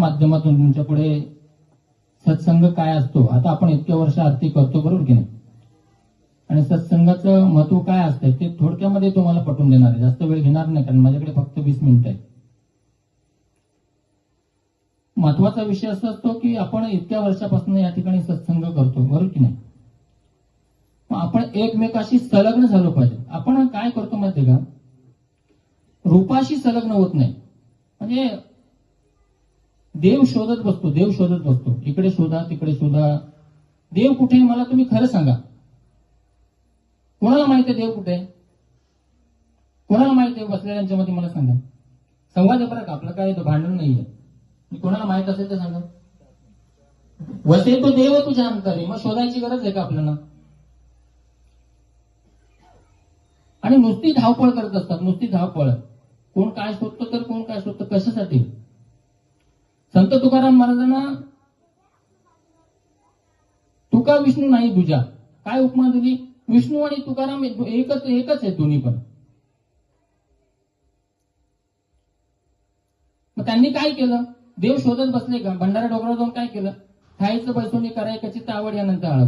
माध्यमातून तुमच्या पुढे सत्संग काय असतो, आता आपण इतक्या वर्ष आरती करतो बरोबर की नाही, आणि सत्संगाचं महत्व काय असतं ते थोडक्यामध्ये तुम्हाला पटवून देणार आहे. जास्त वेळ घेणार नाही, कारण माझ्याकडे फक्त 20 मिनिटं आहे. महत्वाचा विषय असा असतो की आपण इतक्या वर्षापासून या ठिकाणी सत्संग करतो बरोबर की नाही. आपण एकमेकाशी संलग्न झालो पाहिजे. आपण काय करतो माहितीये का, रूपाशी संलग्न होत नाही. म्हणजे देव शोधत बसतो, इकडे शोधा तिकडे शोधा. देव कुठे आहे मला तुम्ही खरं सांगा. कोणाला माहिती आहे देव कुठे आहे? कोणाला माहिती आहे बसलेल्यांच्या मध्ये? मला सांगा. संवाद आहे बरं का, आपलं काय भांडण नाहीये. कोणाला माहित असेल तर सांगा. वसे तो देव तुझ्या अंतरी, मग शोधायची गरज आहे का आपल्याला? आणि नुसती धावपळ करत असतात, नुसती धावपळ. कोण काय शोधतो तर कोण काय शोधतो, कशासाठी? संत तुकाराम महाराजांना तुका विष्णू नाही तुझ्या काय उपमा दिली? विष्णू आणि तुकाराम एकच आहे दोन्ही पण. मग त्यांनी काय केलं? देव शोधत बसले का? भंडारा डोंगरावर जाऊन काय केलं? खायचं पैसोनी करायची आवड यानंतर आळ